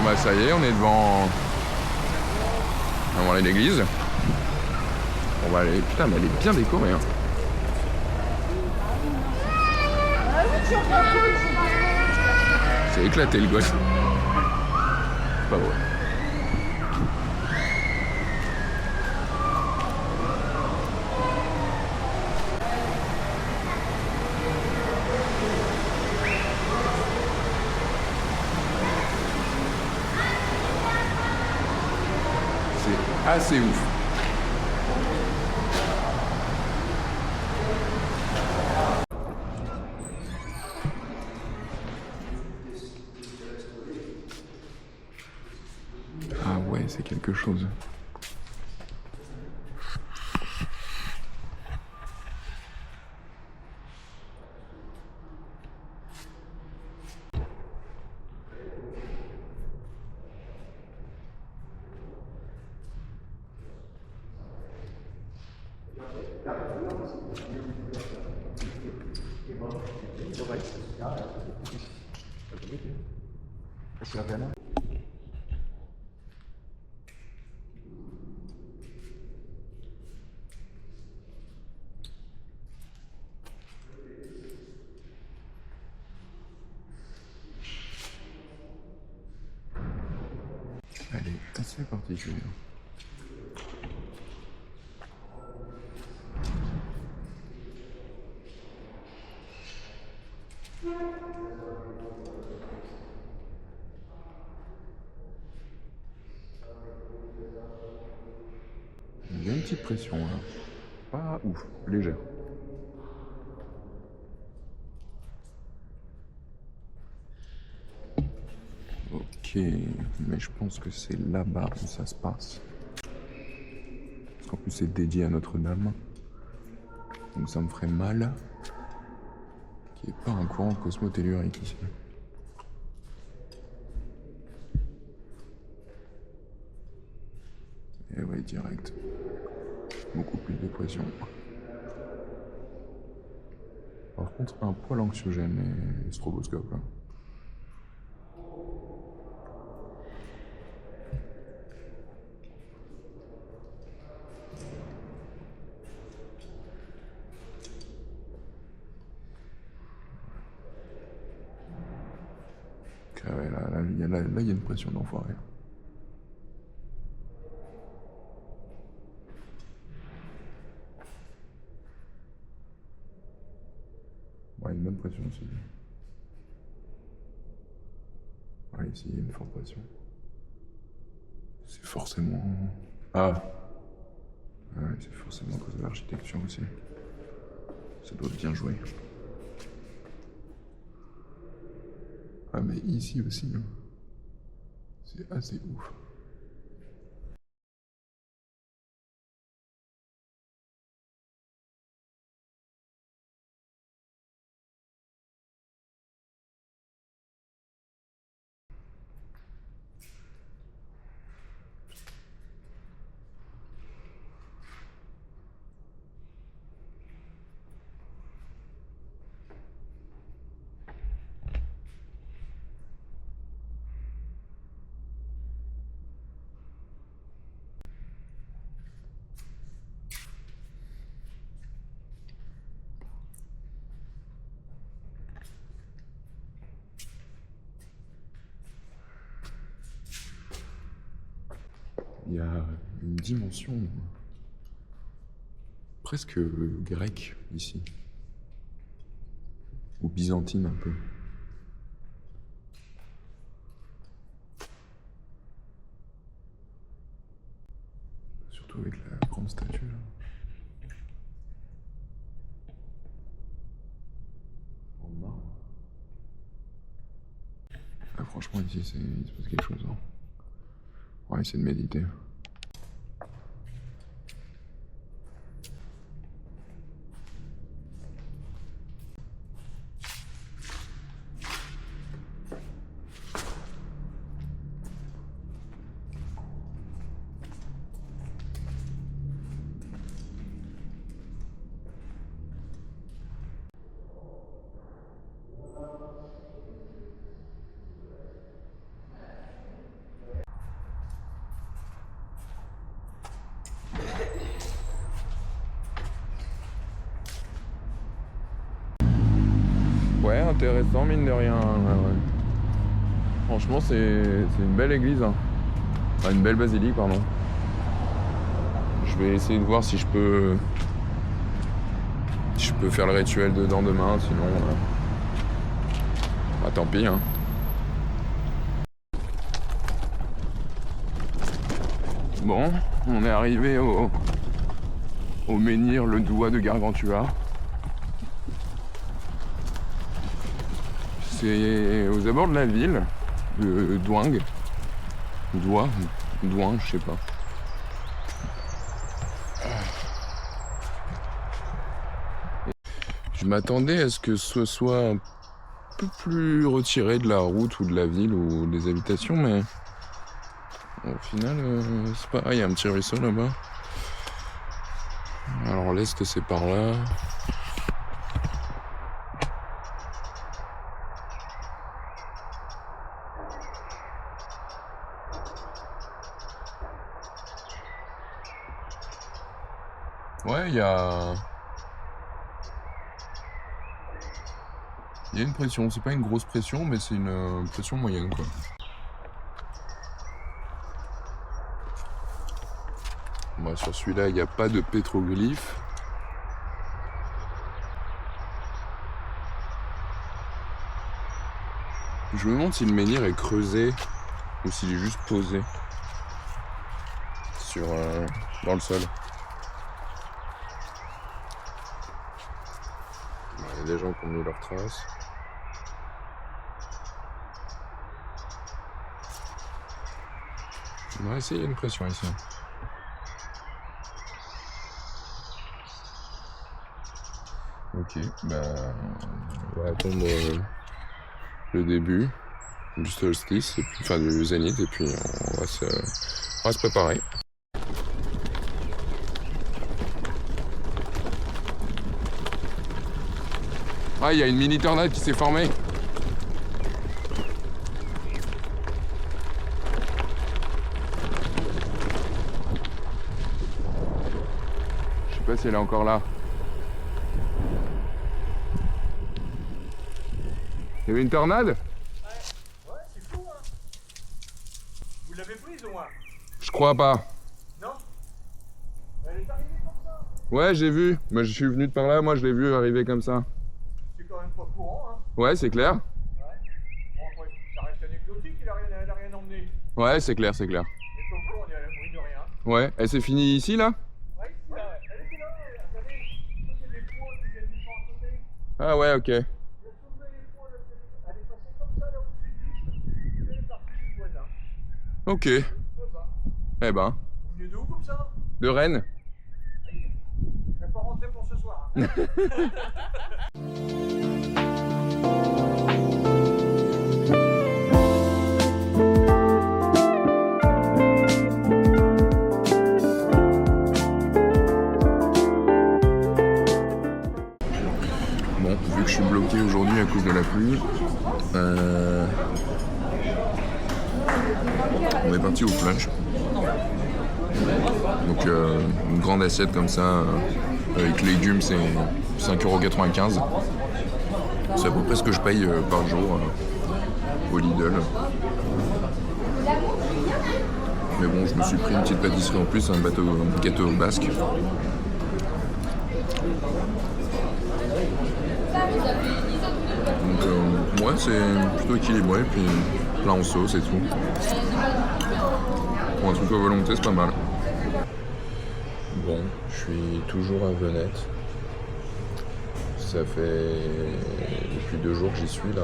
bah ça y est, on est devant l'église. On va aller... Putain, mais elle est bien décorée, hein. C'est éclaté le gosse. C'est pas vrai. C'est assez ouf. Ah ouais, c'est quelque chose. Elle est assez particulière. Il y a une petite pression là. Pas ouf, légère. Ok, mais je pense que c'est là-bas où ça se passe. Parce qu'en plus c'est dédié à Notre-Dame. Donc ça me ferait mal qu'il n'y ait pas un courant cosmotellurique ici. Et ouais, direct. Beaucoup plus de pression. Par contre, un poil anxiogène et stroboscope là. Ok, ouais, là, il y a une pression d'enfoiré. Ouais, une bonne pression aussi. Ouais, ici, il y a une forte pression. C'est forcément... Ah! Ouais, c'est forcément à cause de l'architecture aussi. Ça doit bien jouer. Ah, mais ici aussi, hein. C'est assez ouf. Il y a une dimension presque grecque ici. Ou byzantine un peu. Surtout avec la grande statue là. En marbre. Ah, franchement ici il se passe quelque chose. Hein. On va essayer de méditer. intéressant, mine de rien. Ouais. Franchement, c'est une belle église. Hein. Enfin, une belle basilique, pardon. Je vais essayer de voir si je peux faire le rituel dedans demain, sinon bah, tant pis. Hein. Bon, on est arrivé au menhir le Doigt de Gargantua. C'est aux abords de la ville de Douing. Douing, je sais pas. Je m'attendais à ce que ce soit un peu plus retiré de la route ou de la ville ou des habitations, mais au final, c'est pas... Ah, il y a un petit ruisseau là-bas. Alors l'est, c'est par là. Ouais, il y a une pression. C'est pas une grosse pression, mais c'est une pression moyenne, quoi. Bon, sur celui-là, il n'y a pas de pétroglyphe. Je me demande si le menhir est creusé ou s'il est juste posé dans le sol. Il y a des gens qui ont mis leurs traces. Ouais, il y a une pression ici. Ok, bah on va attendre le début du solstice, enfin du zénith, et puis on va se préparer. Ah, il y a une mini tornade qui s'est formée. Je sais pas si elle est encore là. Il y avait une tornade ? Ouais, c'est fou, hein. Vous l'avez prise au moins? Je crois pas. Non? Elle est arrivée comme ça. Ouais, j'ai vu. Moi, je suis venu de par là, moi je l'ai vu arriver comme ça. C'est quand même pas courant, hein. Ouais, c'est clair. Ouais. Bon, après, ça reste anecdotique, elle a rien emmené. Ouais, c'est clair. Et comme quoi, on est à l'abri de rien. Ouais, elle s'est finie ici, là ? Ouais, ici, là, elle était là, regardez. Ça, c'est des poids qui viennent du champ à côté. Ah ouais, ok. Elle a soulevé les poids, elle est passée comme ça, là, au-dessus de l'île. Elle est partie du voisin. Ok. Eh ben. Vous venez d'où, comme ça? De Rennes ? Je vais pas rentrer pour ce soir, hein. Bon, vu que je suis bloqué aujourd'hui à cause de la pluie, on est parti au flunch. Donc une grande assiette comme ça, avec légumes, c'est 5,95 €. C'est à peu près ce que je paye par jour au Lidl. Mais bon, je me suis pris une petite pâtisserie en plus, un gâteau basque. Donc ouais, c'est plutôt équilibré, puis plat en sauce et tout. Pour un truc à volonté, c'est pas mal. Bon, je suis toujours à Venette. Ça fait depuis 2 jours que j'y suis là.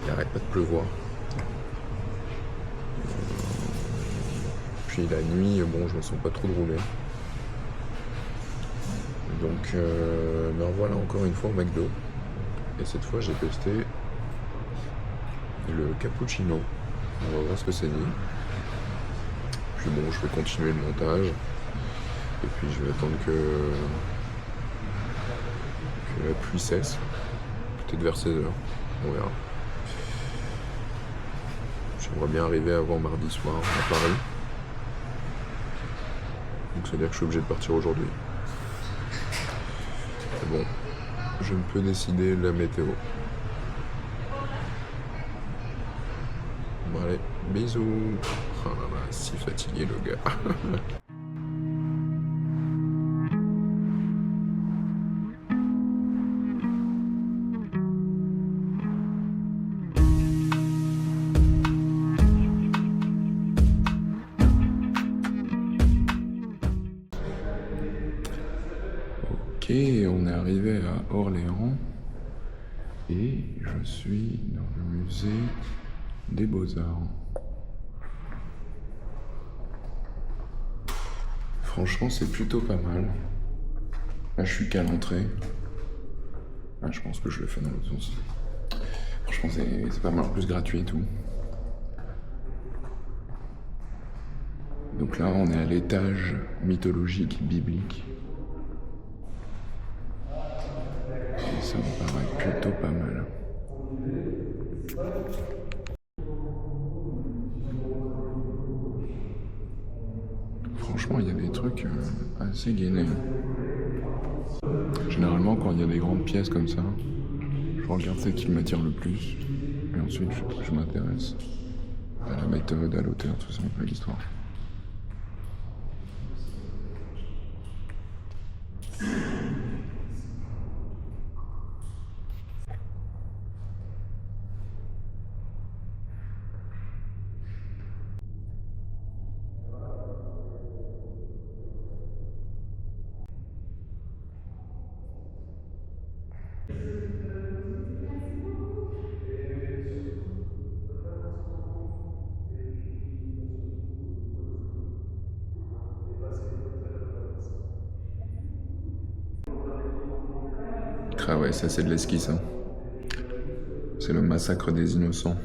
Il n'arrête pas de pleuvoir. Puis la nuit, bon, je me sens pas trop de rouler. Donc me revoilà encore une fois au McDo. Et cette fois, j'ai testé le cappuccino. On va voir ce que ça dit. Puis bon, je vais continuer le montage. Et puis je vais attendre que la pluie cesse. Peut-être vers 16h. On verra. J'aimerais bien arriver avant mardi soir à Paris. Donc ça veut dire que je suis obligé de partir aujourd'hui. Mais bon, je ne peux décider de la météo. Bon allez, bisous. Oh là là, si fatigué le gars. Ok, on est arrivé à Orléans et je suis dans le musée des Beaux-Arts. Franchement, c'est plutôt pas mal. Là, je suis qu'à l'entrée. Ah, je pense que je le fais dans l'autre sens. Franchement, c'est pas mal, en plus gratuit et tout. Donc là, on est à l'étage mythologique biblique. Et ça me paraît plutôt pas mal. Franchement, il y a des trucs assez gainés. Généralement, quand il y a des grandes pièces comme ça, je regarde celle qui m'attire le plus. Et ensuite, je m'intéresse à la méthode, à l'auteur, tout ça, à l'histoire. Ah ouais, ça c'est de l'esquisse. Hein. C'est le massacre des innocents.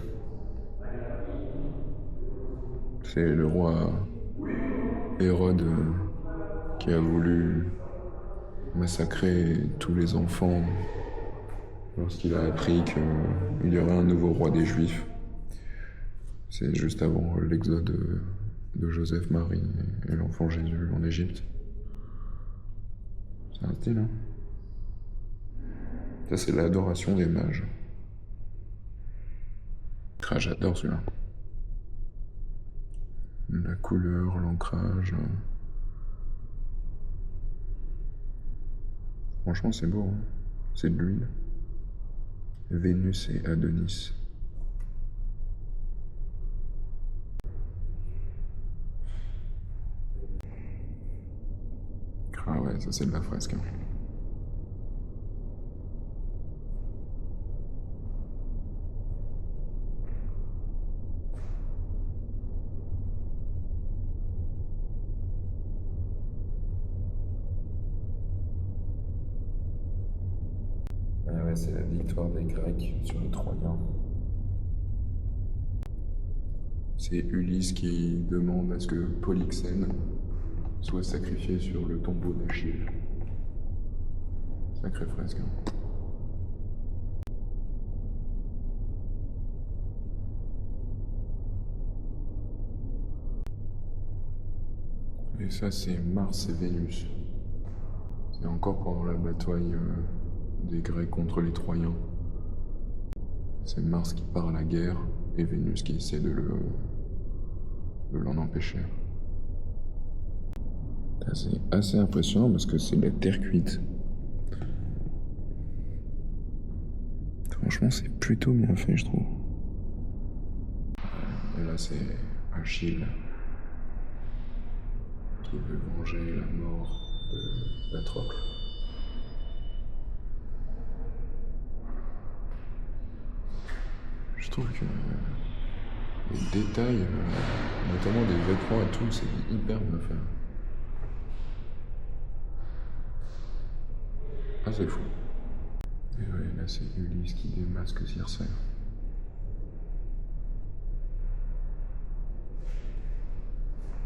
C'est le roi Hérode qui a voulu massacrer tous les enfants lorsqu'il a appris qu'il y aurait un nouveau roi des Juifs. C'est juste avant l'exode de Joseph, Marie et l'enfant Jésus en Égypte. C'est un style, hein. Ça, c'est l'adoration des mages. Ah, j'adore celui-là. La couleur, l'ancrage. Franchement, c'est beau. Hein. C'est de l'huile. Vénus et Adonis. Ah ouais, ça c'est de la fresque. Hein. Ah ouais, c'est la victoire des Grecs sur les Troyens. C'est Ulysse qui demande à ce que Polyxène soit sacrifié sur le tombeau d'Achille. Sacré fresque. Hein. Et ça, c'est Mars et Vénus. C'est encore pendant la bataille des Grecs contre les Troyens. C'est Mars qui part à la guerre et Vénus qui essaie de l'en empêcher. C'est assez impressionnant parce que c'est de la terre cuite. Franchement, c'est plutôt bien fait, je trouve. Et là, c'est Achille qui veut venger la mort de Patrocle. Je trouve que les détails, notamment des vêtements et tout, c'est hyper bien fait. Ah, c'est fou. Et ouais, là, c'est Ulysse qui démasque Circé.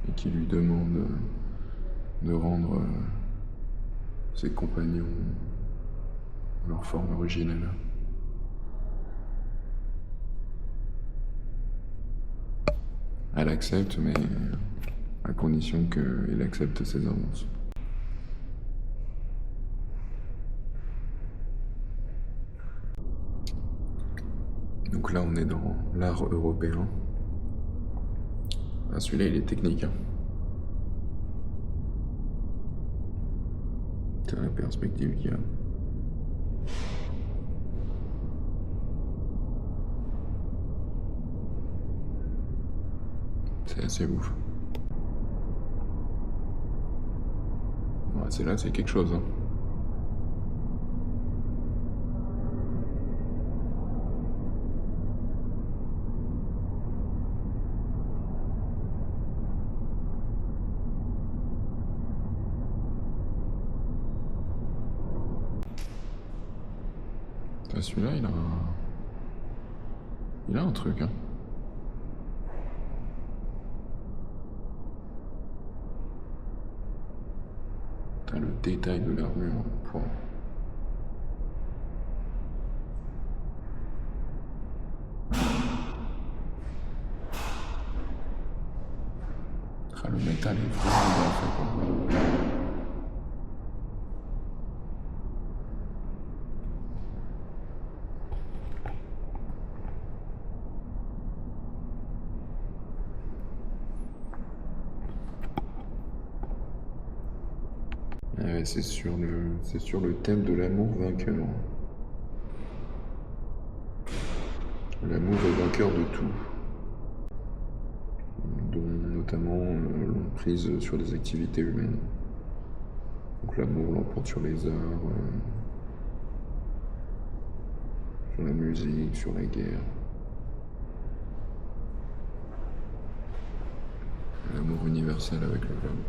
Et qui lui demande de rendre ses compagnons leur forme originelle. Elle accepte, mais à condition qu'il accepte ses avances. Donc là, on est dans l'art européen. Ah, celui-là, il est technique. Hein. C'est la perspective qu'il y a. C'est assez ouf. Ouais, c'est là, c'est quelque chose. Hein. Celui-là, il a un truc. Hein. T'as le détail de l'armure. Le métal est vraiment bien fait, quoi. Ouais, c'est sur le thème de l'amour vainqueur. L'amour est vainqueur de tout, dont notamment l'emprise sur les activités humaines. Donc l'amour l'emporte sur les arts, sur la musique, sur la guerre. L'amour universel avec le globe.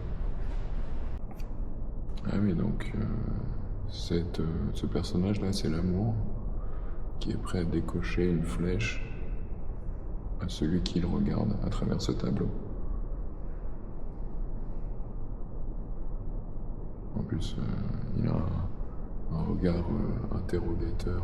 Ah oui, donc ce personnage-là, c'est l'amour qui est prêt à décocher une flèche à celui qui le regarde à travers ce tableau. En plus, il a un regard interrogateur.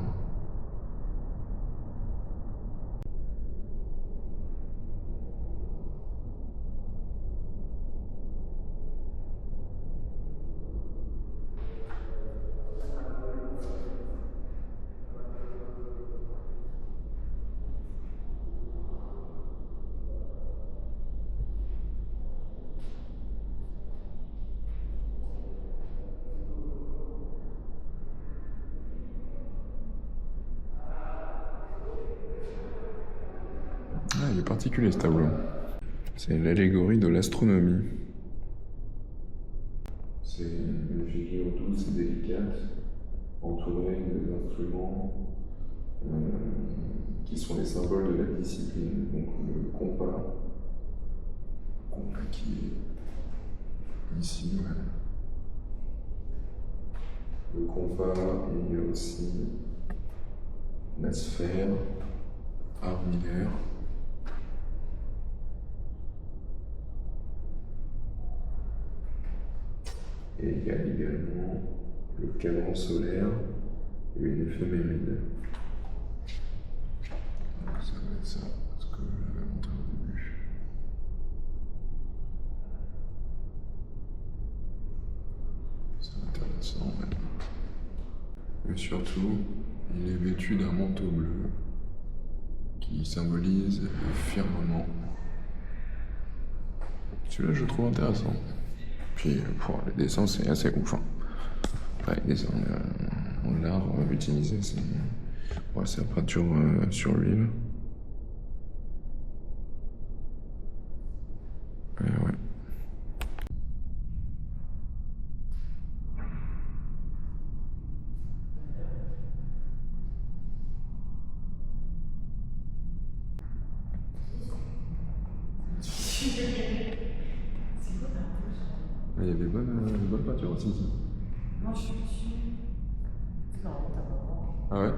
Ah, il est particulier ce tableau. C'est l'allégorie de l'astronomie. C'est une figure douce et délicate, entourée d'instruments qui sont les symboles de la discipline. Donc le compas qui est ici. Ouais. Le compas, et il y a aussi la sphère armillaire. Et il y a également le cadran solaire et une éphéméride. Donc ça va être ça, ce que j'avais montré au début. C'est intéressant, ouais. Et surtout, il est vêtu d'un manteau bleu qui symbolise le firmament. Celui-là, je le trouve intéressant. Puis pour les dessins, c'est assez ouf. Hein. Ouais, les dessins en art utilisé, c'est la peinture sur l'huile. Ouais. Il y a des bonnes peintures aussi ici. Non, je suis dessus. C'est marrant, t'as pas. Ah ouais?